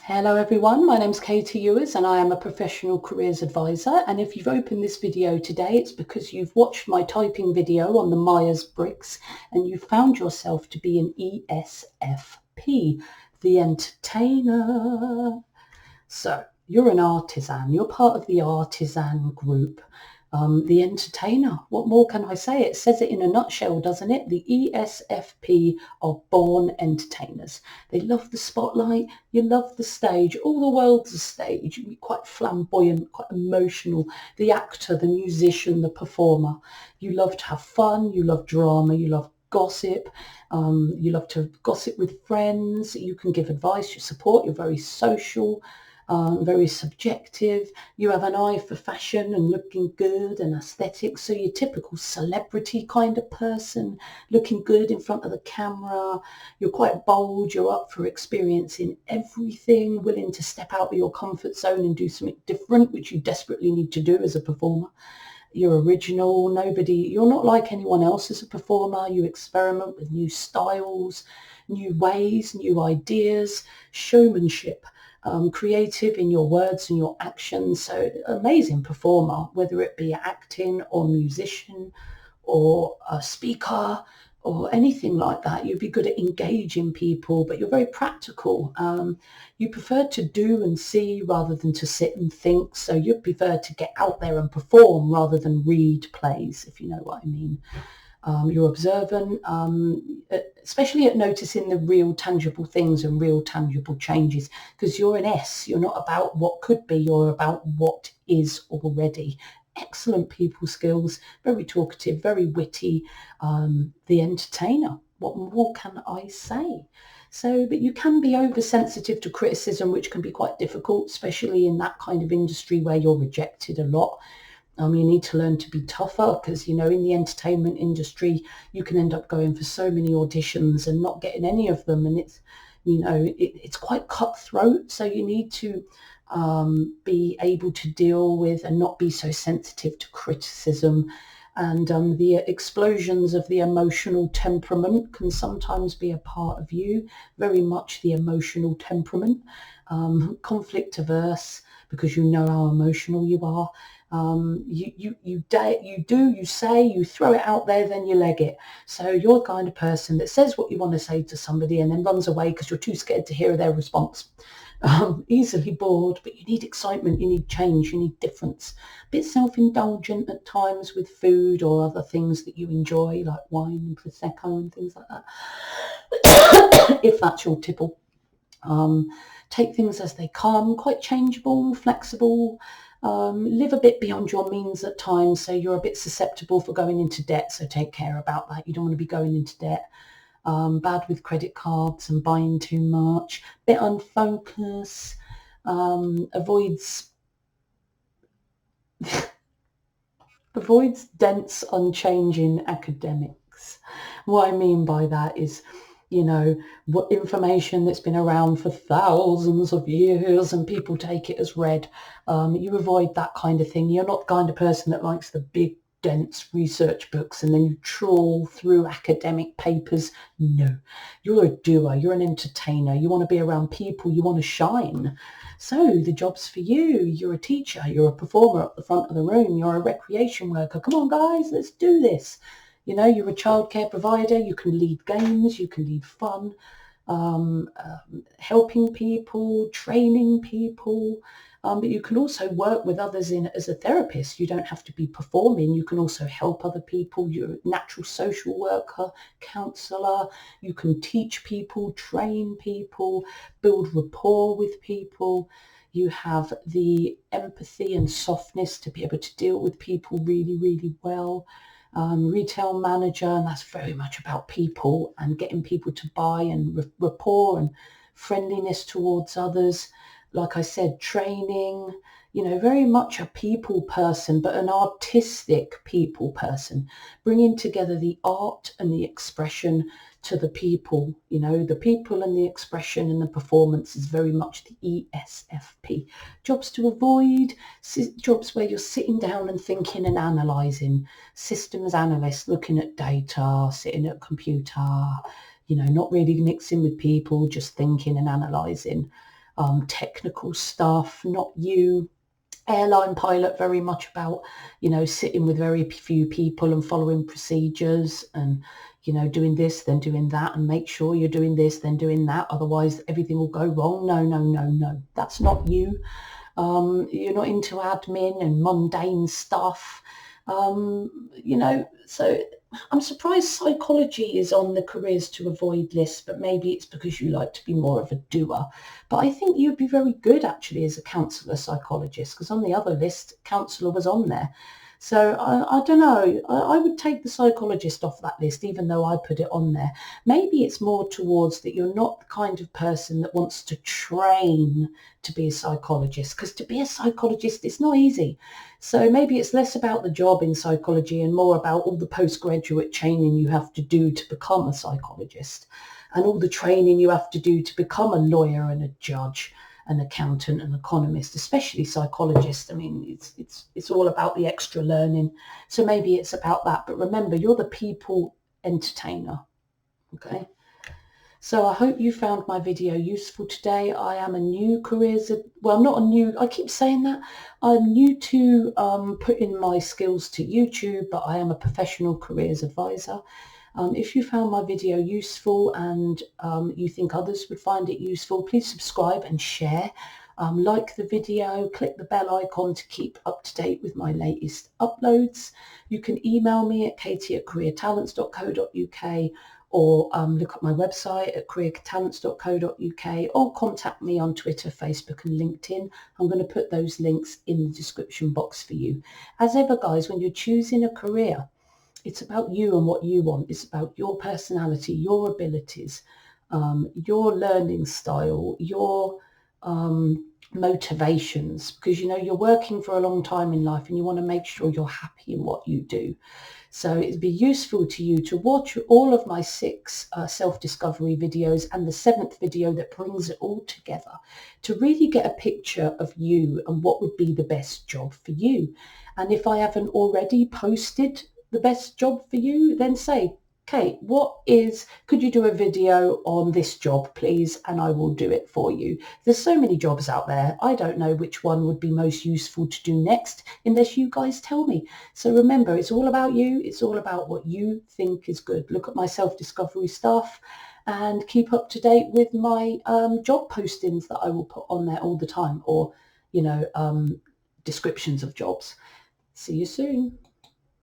Hello everyone, my name's Katie Ewers and I am a professional careers advisor, and if you've opened this video today it's because you've watched my typing video on the Myers-Briggs and you found yourself to be an ESFP, the entertainer. So you're an artisan, you're part of the artisan group. The entertainer, what more can I say? It says it in a nutshell, doesn't it? The ESFP are born entertainers. They love the spotlight, you love the stage, all the world's a stage. You're quite flamboyant, quite emotional, the actor, the musician, the performer. You love to have fun, you love drama, you love gossip, you love to gossip with friends, you can give advice, you support, you're very social. Very subjective. You have an eye for fashion and looking good and aesthetics. So you're typical celebrity kind of person, looking good in front of the camera. You're quite bold. You're up for experiencing everything, willing to step out of your comfort zone and do something different, which you desperately need to do as a performer. You're original. You're not like anyone else as a performer. You experiment with new styles, new ways, new ideas, showmanship. Creative in your words and your actions. So amazing performer, whether it be acting or musician or a speaker or anything like that. You'd be good at engaging people, but you're very practical. You prefer to do and see rather than to sit and think. So you prefer to get out there and perform rather than read plays, if you know what I mean. You're observant, especially at noticing the real tangible things and real tangible changes, because you're an S. You're not about what could be, you're about what is already. Excellent people skills, very talkative, very witty, the entertainer. What more can I say? So, but you can be oversensitive to criticism, which can be quite difficult, especially in that kind of industry where you're rejected a lot. You need to learn to be tougher because, in the entertainment industry, you can end up going for so many auditions and not getting any of them. And it's quite cutthroat. So you need to be able to deal with and not be so sensitive to criticism. And the explosions of the emotional temperament can sometimes be a part of you, very much the emotional temperament, conflict averse because you know how emotional you are. You say, you throw it out there, then you leg it. So you're the kind of person that says what you want to say to somebody and then runs away because you're too scared to hear their response. Easily bored, but you need excitement, you need change, you need difference. A bit self-indulgent at times with food or other things that you enjoy, like wine and Prosecco and things like that, if that's your tipple. Take things as they come, quite changeable, flexible, live a bit beyond your means at times, so you're a bit susceptible for going into debt, so take care about that. You don't want to be going into debt. Bad with credit cards and buying too much, bit unfocused, avoids dense, unchanging academics. What I mean by that is, what information that's been around for thousands of years and people take it as read. You avoid that kind of thing. You're not the kind of person that likes the big, dense research books and then you trawl through academic papers. No, you're a doer. You're an entertainer. You want to be around people. You want to shine. So the job's for you. You're a teacher. You're a performer at the front of the room. You're a recreation worker. Come on, guys, let's do this. You're a childcare provider. You can lead games. You can lead fun, helping people, training people. But you can also work with others as a therapist. You don't have to be performing. You can also help other people. You're a natural social worker, counsellor. You can teach people, train people, build rapport with people. You have the empathy and softness to be able to deal with people really, really well. Retail manager, and that's very much about people and getting people to buy and rapport and friendliness towards others. Like I said, training, very much a people person, but an artistic people person, bringing together the art and the expression to the people. The people and the expression and the performance is very much the ESFP. Jobs to avoid, jobs where you're sitting down and thinking and analysing. Systems analyst, looking at data, sitting at a computer, not really mixing with people, just thinking and analysing. technical stuff, not you. Airline pilot, very much about, sitting with very few people and following procedures and, doing this, then doing that, and make sure you're doing this, then doing that. Otherwise, everything will go wrong. No, no, no, no. That's not you. You're not into admin and mundane stuff. So I'm surprised psychology is on the careers to avoid list, but maybe it's because you like to be more of a doer. But I think you'd be very good actually as a counsellor psychologist, because on the other list, counsellor was on there. So I don't know. I would take the psychologist off that list, even though I put it on there. Maybe it's more towards that you're not the kind of person that wants to train to be a psychologist, because to be a psychologist, it's not easy. So maybe it's less about the job in psychology and more about all the postgraduate training you have to do to become a psychologist, and all the training you have to do to become a lawyer and a judge, an accountant, an economist, especially psychologists. I mean, it's all about the extra learning. So maybe it's about that. But remember, you're the people entertainer. Okay. So I hope you found my video useful today. I am a new well, not a new, I keep saying that. I'm new to putting my skills to YouTube, but I am a professional careers advisor. If you found my video useful and you think others would find it useful, please subscribe and share. Like the video, click the bell icon to keep up to date with my latest uploads. You can email me at katie@careertalents.co.uk, or look at my website at careertalents.co.uk, or contact me on Twitter, Facebook and LinkedIn. I'm going to put those links in the description box for you. As ever, guys, when you're choosing a career, it's about you and what you want. It's about your personality, your abilities, your learning style, your motivations, because you're working for a long time in life and you want to make sure you're happy in what you do. So it'd be useful to you to watch all of my 6 self-discovery videos and the 7th video that brings it all together, to really get a picture of you and what would be the best job for you. And if I haven't already posted the best job for you, then say, Kate, could you do a video on this job, please? And I will do it for you. There's so many jobs out there. I don't know which one would be most useful to do next unless you guys tell me. So remember, it's all about you. It's all about what you think is good. Look at my self-discovery stuff and keep up to date with my job postings that I will put on there all the time, or, descriptions of jobs. See you soon.